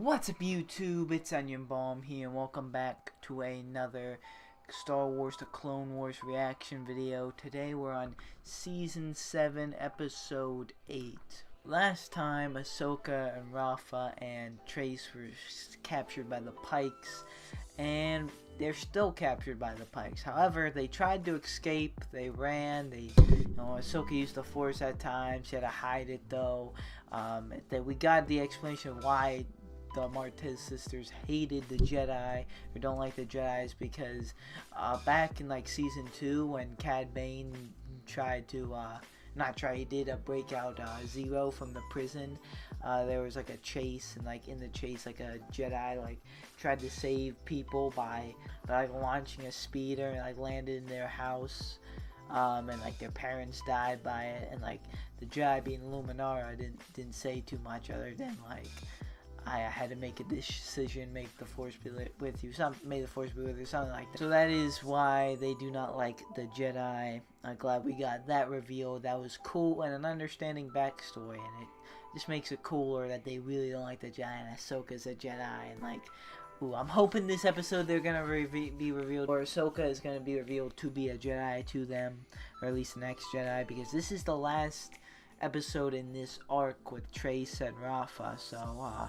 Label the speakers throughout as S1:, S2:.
S1: What's up YouTube, it's Onion Bomb here and welcome back to another Star Wars The Clone Wars reaction video. Today we're on Season 7, Episode 8. Last time Ahsoka and Rafa and Trace were captured by the Pykes, and they're still captured by the Pykes. However, they tried to escape, they ran, Ahsoka used the Force at times, she had to hide it though. We got the explanation of why the Martez sisters hated the Jedi or don't like the Jedis because back in like season 2 when Cad Bane tried to he did a breakout Zero from the prison. There was like a chase, and like in the chase, like a Jedi like tried to save people by like launching a speeder and like landed in their house. And like their parents died by it, and like the Jedi being Luminara didn't say too much other than like, I had to make a decision, make the Force be with you, may the Force be with you, something like that. So that is why they do not like the Jedi. I'm glad we got that reveal. That was cool, and an understanding backstory, and it just makes it cooler that they really don't like the Jedi, and Ahsoka's a Jedi, and like, ooh, I'm hoping this episode they're gonna be revealed, or Ahsoka is gonna be revealed to be a Jedi to them, or at least the next Jedi, because this is the last episode in this arc with Trace and Rafa. So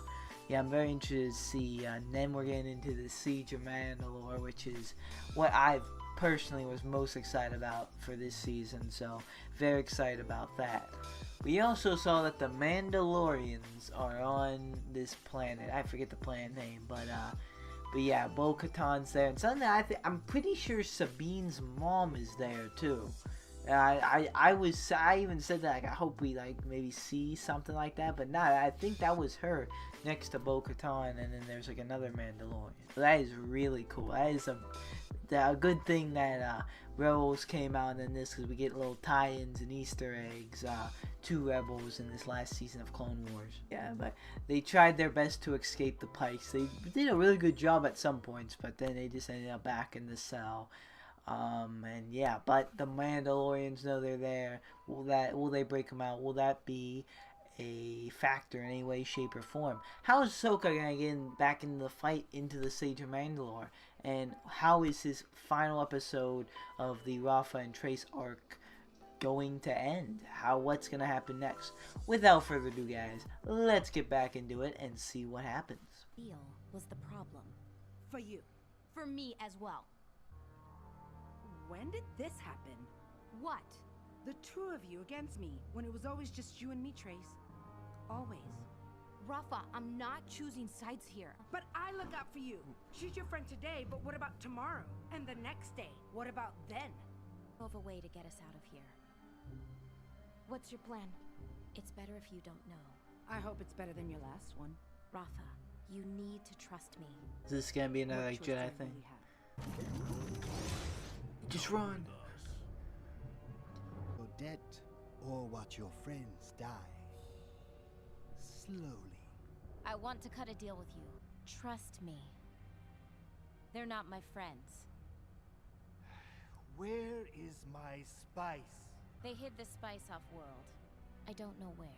S1: yeah, I'm very interested to see. And then we're getting into the Siege of Mandalore, which is what I personally was most excited about for this season. So very excited about that. We also saw that the Mandalorians are on this planet. I forget the planet name, but yeah, Bo-Katan's there, and something that I'm pretty sure Sabine's mom is there too. I even said that, like, I hope we like maybe see something like that, but nah, I think that was her next to Bo-Katan, and then there's like another Mandalorian. So that is really cool. That is a good thing that Rebels came out in this, because we get little tie-ins and Easter eggs to Rebels in this last season of Clone Wars. Yeah, but they tried their best to escape the Pikes. They did a really good job at some points, but then they just ended up back in the cell. And yeah, but the Mandalorians know they're there. Will they break them out? Will that be a factor in any way, shape, or form? How is Ahsoka gonna get back into the fight into the Siege of Mandalore? And how is his final episode of the Rafa and Trace arc going to end? What's gonna happen next? Without further ado, guys, let's get back into it and see what happens.
S2: Feel was the problem.
S3: For you.
S2: For me as well.
S3: When did this happen?
S2: What?
S3: The two of you against me, when it was always just you and me, Trace. Always.
S2: Rafa, I'm not choosing sides here.
S3: But I look out for you. She's your friend today, but what about tomorrow? And the next day? What about then?
S2: Of a way to get us out of here. What's your plan? It's better if you don't know.
S3: I hope it's better than your last one.
S2: Rafa, you need to trust me.
S1: Is this gonna be another like Jedi thing? Just run.
S4: Your debt, or watch your friends die. Slowly.
S2: I want to cut a deal with you. Trust me. They're not my friends.
S4: Where is my spice?
S2: They hid the spice off-world. I don't know where.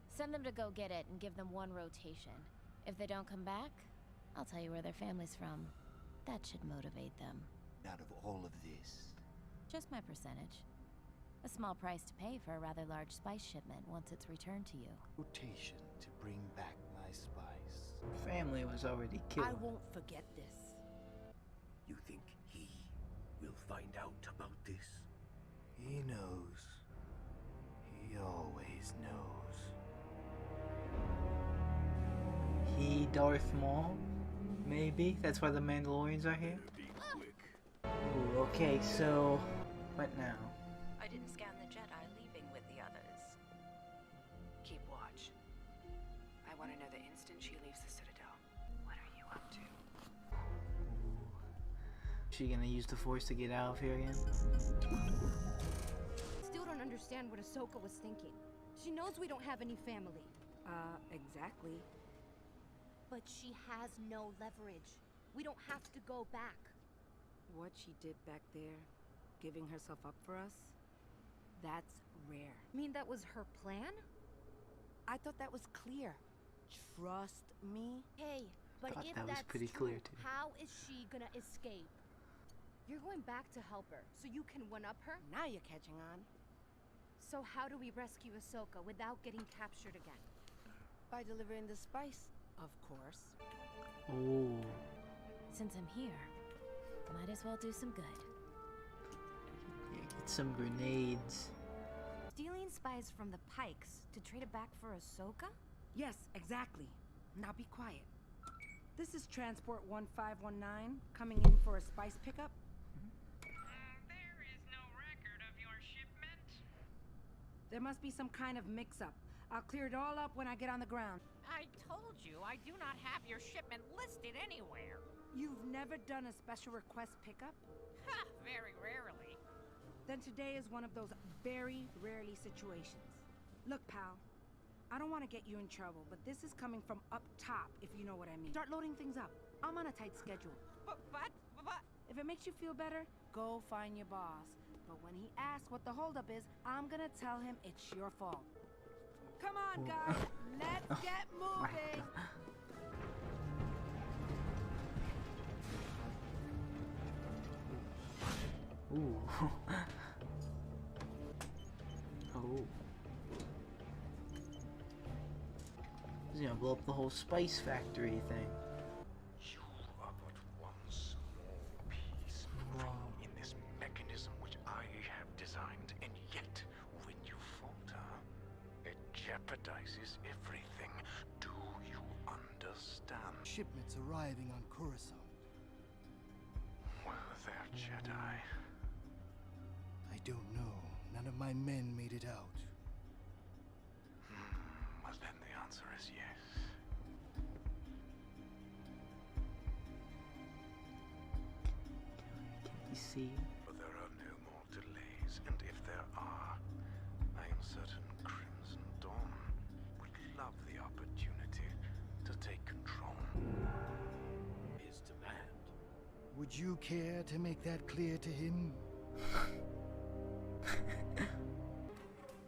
S2: Send them to go get it and give them one rotation. If they don't come back, I'll tell you where their family's from. That should motivate them.
S4: Out of all of this,
S2: Just my percentage. A small price to pay for a rather large spice shipment once it's returned to you.
S4: rotation to bring back my spice.
S1: Family was already killed.
S3: I won't forget this.
S5: You think he will find out about this?
S4: He knows. He always knows.
S1: He Darth Maul? Maybe? That's why the Mandalorians are here?
S5: Be quick.
S1: Ooh, okay, so what now?
S6: I didn't scan the Jedi leaving with the others. Keep watch. I want to know the instant she leaves the Citadel. What are you up to?
S1: She gonna use the Force to get out of here again?
S7: Still don't understand what Ahsoka was thinking. She knows we don't have any family.
S3: Exactly.
S7: But she has no leverage. We don't have to go back.
S3: What she did back there, giving herself up for us, that's rare.
S7: Mean that was her plan?
S3: I thought that was clear. trust me?
S7: Hey, but
S1: Thought
S7: if
S1: that was
S7: that's
S1: pretty
S7: true,
S1: clear, too.
S7: how is she gonna escape? You're going back to help her, so you can one-up her?
S3: Now you're catching on.
S7: So how do we rescue Ahsoka without getting captured again?
S3: By delivering the spice, of course.
S1: Oh.
S2: Since I'm here, might as well do some good.
S1: Yeah, get some grenades.
S7: Stealing spies from the Pykes to trade it back for Ahsoka?
S3: Yes, exactly. Now be quiet. This is Transport 1519, coming in for a spice pickup.
S8: There is no record of your shipment.
S3: There must be some kind of mix-up. I'll clear it all up when I get on the ground.
S8: I told you I do not have your shipment listed anywhere.
S3: You've never done a special request pickup?
S8: Ha! Very rarely.
S3: Then today is one of those very rarely situations. Look, pal, I don't want to get you in trouble, but this is coming from up top, if you know what I mean. Start loading things up. I'm on a tight schedule.
S8: But
S3: If it makes you feel better, go find your boss. But when he asks what the holdup is, I'm gonna tell him it's your fault. Come on, guys, let's get moving.
S1: Ooh. Oh. He's gonna blow up the whole spice factory thing.
S5: You are but one small piece moving in this mechanism which I have designed, and yet, when you falter, it jeopardizes everything. Do you understand?
S4: Shipments arriving on Coruscant.
S5: Were there Jedi?
S4: I don't know. None of my men made it out.
S5: Well, then the answer is yes.
S1: Can you see?
S5: But there are no more delays, and if there are, I am certain Crimson Dawn would love the opportunity to take control.
S4: His demand. Would you care to make that clear to him?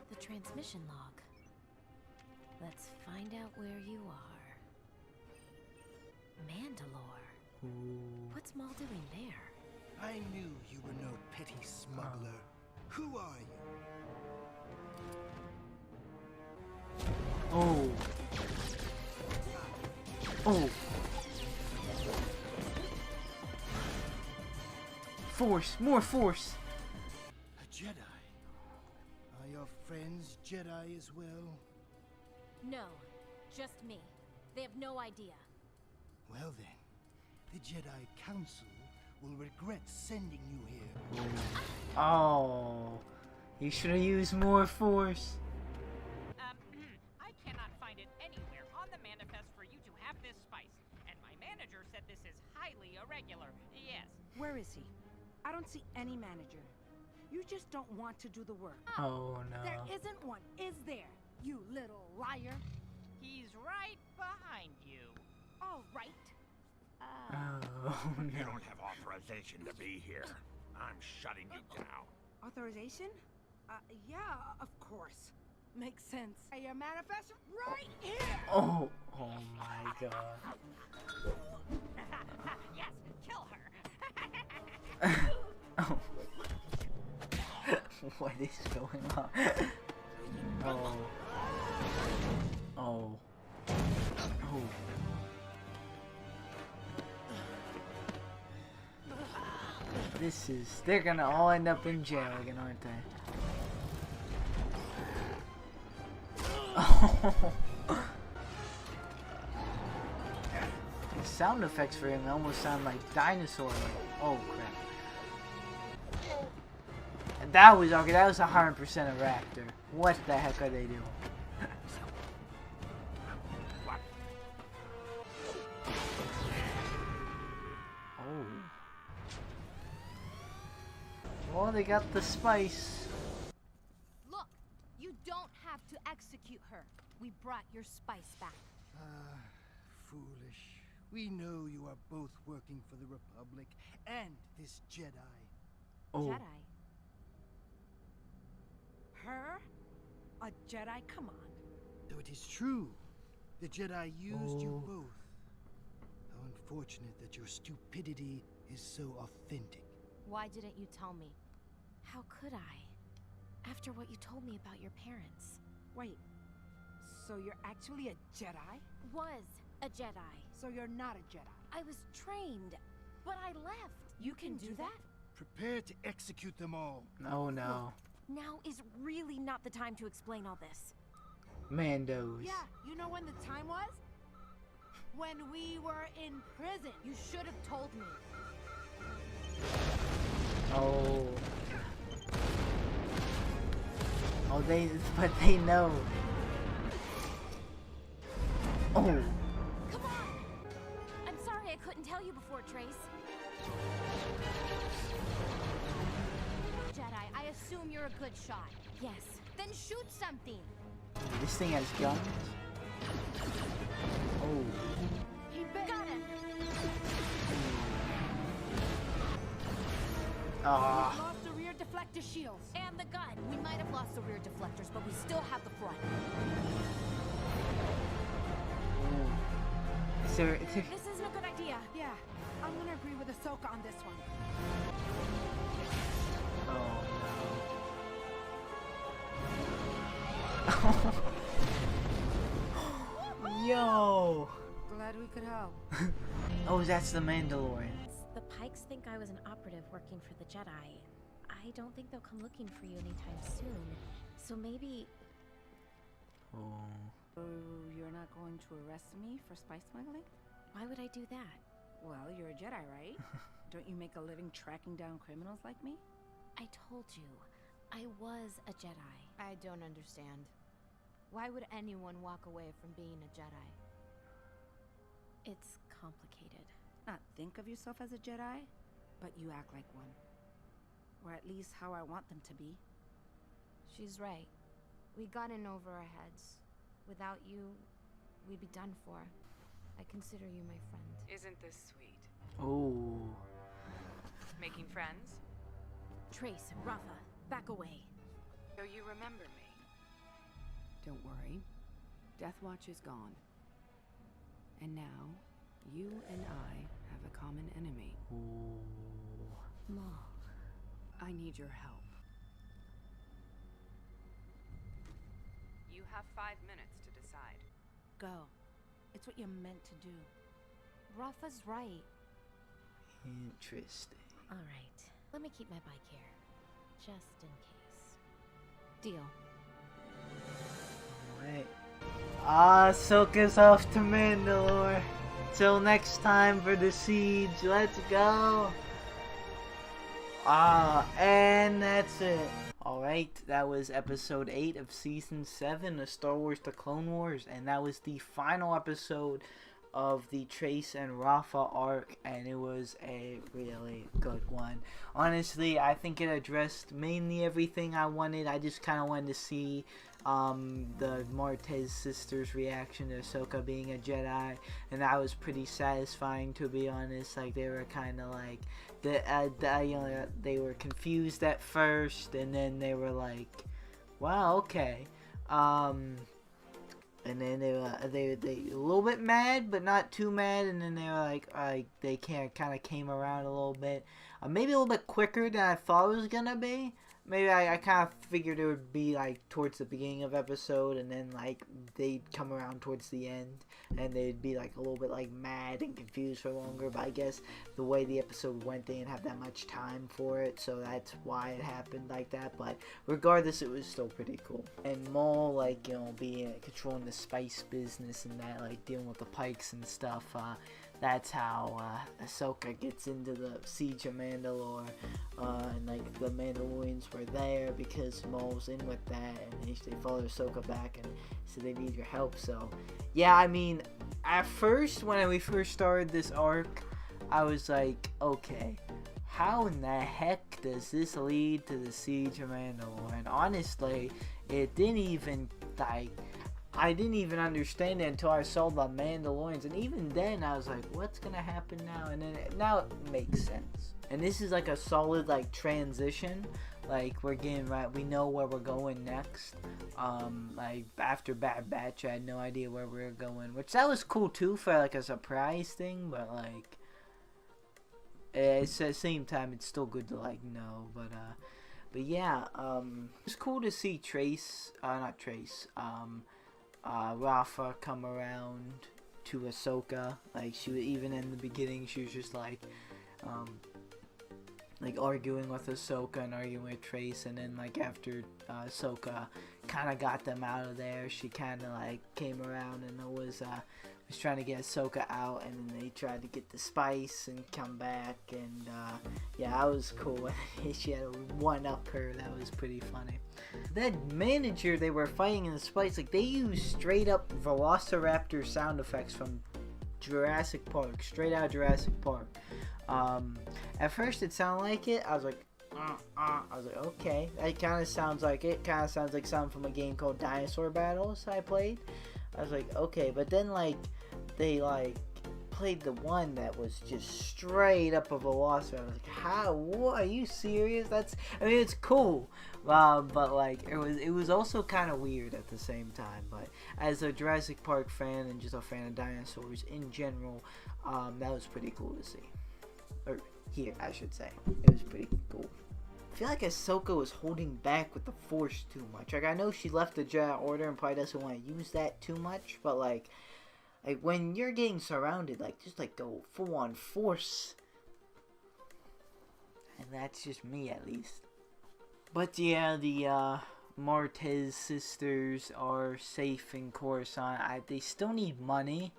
S2: The transmission log. Let's find out where you are. Mandalore.
S1: Ooh.
S2: What's Maul doing there?
S4: I knew you were no petty smuggler. Who are you?
S1: Oh. Oh. Force. More force.
S4: A Jedi. Are your friends Jedi as well?
S7: No, just me. They have no idea.
S4: Well then, the Jedi Council will regret sending you here.
S1: Oh. You should have used more force.
S8: I cannot find it anywhere on the manifest for you to have this spice, and my manager said this is highly irregular. Yes.
S3: Where is he? I don't see any manager. You just don't want to do the work.
S1: Oh no.
S3: There isn't one, is there? You little liar.
S8: He's right behind you.
S3: All right.
S1: Oh
S9: You
S1: no.
S9: don't have authorization to be here. I'm shutting you down.
S3: Authorization? Yeah, of course. Makes sense. Hey, your manifest right here!
S1: Oh. Oh my god.
S8: Yes, kill her.
S1: Oh. What is going on? Oh. Oh. Oh. This is... They're gonna all end up in jail again, aren't they? Oh. The sound effects for him almost sound like dinosaur. Like, oh crap. That was okay. That was 100% a raptor. What the heck are they doing? Oh. Well, they got the spice.
S7: Look, you don't have to execute her. We brought your spice back.
S4: Ah, foolish. We know you are both working for the Republic and this Jedi.
S1: Oh.
S7: Jedi.
S3: Her? A Jedi? Come on.
S4: Though it is true, The Jedi used you both. How unfortunate that your stupidity is so authentic.
S7: Why didn't you tell me?
S2: How could I? After what you told me about your parents.
S3: Wait, so you're actually a Jedi?
S2: Was a Jedi.
S3: So you're not a Jedi?
S2: I was trained, but I left.
S3: You can do that?
S4: Prepare to execute them all.
S1: Oh no.
S2: Now is really not the time to explain all this.
S1: Mandos.
S3: Yeah, you know when the time was? When we were in prison.
S7: You should have told me.
S1: Oh. Oh, but they know. Oh.
S2: Come on! I'm sorry I couldn't tell you before, Trace.
S7: Jedi, I assume you're a good shot.
S2: Yes.
S7: Then shoot something.
S1: This thing has guns? Oh.
S7: He got him.
S1: Ah.
S3: We've lost the rear deflector shields.
S2: And the gun.
S7: We might have lost the rear deflectors, but we still have the front.
S1: So,
S2: This isn't a good idea.
S3: Yeah, I'm gonna agree with Ahsoka on this one.
S1: oh Yo!
S3: Glad we could help.
S1: Oh, that's the Mandalorian.
S2: The Pykes think I was an operative working for the Jedi. I don't think they'll come looking for you anytime soon. So maybe...
S1: Oh.
S3: So you're not going to arrest me for spice smuggling?
S2: Why would I do that?
S3: Well, you're a Jedi, right? Don't you make a living tracking down criminals like me?
S2: I told you, I was a Jedi.
S7: I don't understand. Why would anyone walk away from being a Jedi?
S2: It's complicated.
S3: Not think of yourself as a Jedi, but you act like one. Or at least how I want them to be.
S7: She's right. We got in over our heads. Without you, we'd be done for. I consider you my friend.
S6: Isn't this sweet?
S1: Oh.
S6: Making friends?
S2: Trace, Rafa, back away.
S6: So you remember me? Don't worry. Death Watch is gone. And now, you and I have a common enemy.
S2: Maul.
S6: I need your help. You have 5 minutes to decide.
S3: Go. It's what you're meant to do.
S7: Rafa's right.
S1: Interesting.
S2: All right, let me keep my bike here, just in case. Deal.
S1: Alright. Ahsoka's off to Mandalore. Till next time for the siege. Let's go. And that's it. Alright, that was episode 8 of season 7 of Star Wars The Clone Wars. And that was the final episode of the Trace and Rafa arc, and it was a really good one. Honestly, I think it addressed mainly everything I wanted. I just kind of wanted to see the Martez sisters' reaction to Ahsoka being a Jedi, and that was pretty satisfying, to be honest. Like, they were kind of like, they were confused at first, and then they were like, wow, okay. And then they a little bit mad, but not too mad. And then they were like they kind of came around a little bit, maybe a little bit quicker than I thought it was gonna be. Maybe I kind of figured it would be like towards the beginning of episode, and then like they'd come around towards the end, and they'd be like a little bit like mad and confused for longer. But I guess the way the episode went, they didn't have that much time for it, so that's why it happened like that. But regardless, it was still pretty cool. And Maul, like, you know, being controlling the spice business and that, like dealing with the Pykes and stuff. That's how Ahsoka gets into the Siege of Mandalore, and like the Mandalorians were there because Maul's in with that, and they follow Ahsoka back, and so they need your help. So yeah, I mean, at first when we first started this arc, I was like, okay, how in the heck does this lead to the Siege of Mandalore? And honestly, it didn't even I didn't even understand it until I saw the Mandalorians, and even then I was like, what's gonna happen now? And then now it makes sense. And this is like a solid like transition like we're getting right. We know where we're going next. Like after Bad Batch, I had no idea where we were going, which that was cool too for like a surprise thing. But like, it's at the same time, it's still good to like know. But yeah, it's cool to see Rafa come around to Ahsoka. Like she was, even in the beginning, she was just like arguing with Ahsoka and arguing with Trace, and then like after Ahsoka kind of got them out of there, she kind of like came around and was trying to get Ahsoka out, and then they tried to get the spice and come back, and yeah, that was cool. She had to one-up her. That was pretty funny. That manager they were fighting in the spice, like they used straight up Velociraptor sound effects from Jurassic Park, straight out of Jurassic Park. At first it sounded like it. I was like, okay, that kind of sounds like it. Kind of sounds like something from a game called Dinosaur Battles I played. I was like, okay, but then like they like played the one that was just straight up a Velociraptor. I was like, how? What? Are you serious? I mean, it's cool, but like it was also kind of weird at the same time. But as a Jurassic Park fan and just a fan of dinosaurs in general, that was pretty cool to see. Or here, I should say, it was pretty cool. I feel like Ahsoka was holding back with the Force too much. Like, I know she left the Jedi Order and probably doesn't want to use that too much, but like when you're getting surrounded, like just like go full on Force. And that's just me, at least. But yeah, the Martez sisters are safe in Coruscant. They still need money,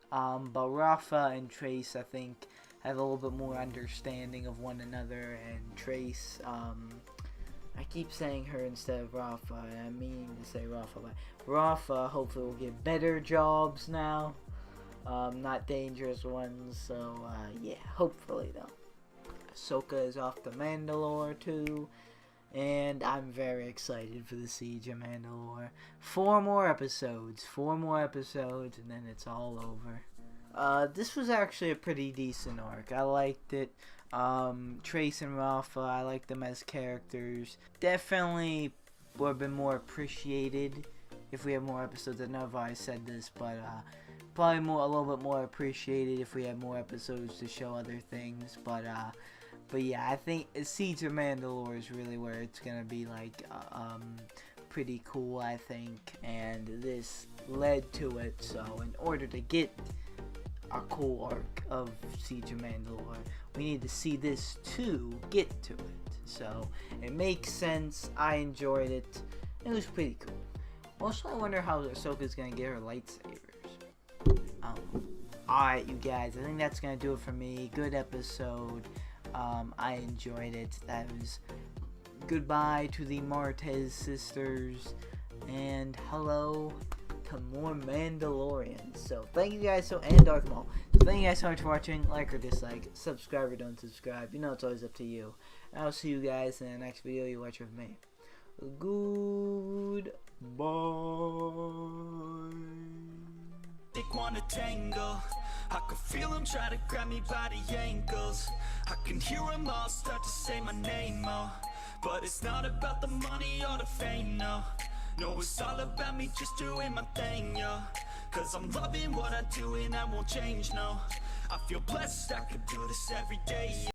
S1: but Rafa and Trace, I think, have a little bit more understanding of one another, and Trace, I keep saying her instead of Rafa, and I mean to say Rafa, but Rafa hopefully will get better jobs now, not dangerous ones, so yeah, hopefully though. Ahsoka is off to Mandalore too, and I'm very excited for the Siege of Mandalore. 4 more episodes, and then it's all over. This was actually a pretty decent arc. I liked it. Trace and Rafa, I liked them as characters. Definitely would have been more appreciated if we had more episodes. I know if I said this, but probably a little bit more appreciated if we had more episodes to show other things. But yeah, I think Siege of Mandalore is really where it's gonna be like pretty cool, I think, and this led to it. So in order to get a cool arc of Siege of Mandalore, we need to see this to get to it. So it makes sense. I enjoyed it. It was pretty cool. Also, I wonder how Ahsoka's gonna get her lightsabers. Alright, you guys, I think that's gonna do it for me. Good episode. I enjoyed it. That was goodbye to the Martez sisters, and hello to more Mandalorians. So thank you guys and Darth Maul. So thank you guys so much for watching. Like or dislike, subscribe or don't subscribe. You know it's always up to you. And I'll see you guys in the next video you watch with me. Goodbye.
S10: They wanna tangle. I can feel them try to grab me by the ankles. I can hear them all start to say my name, oh. But it's not about the money or the fame, no. No, it's all about me just doing my thing, yo. Cause I'm loving what I do and I won't change, no. I feel blessed, I could do this every day.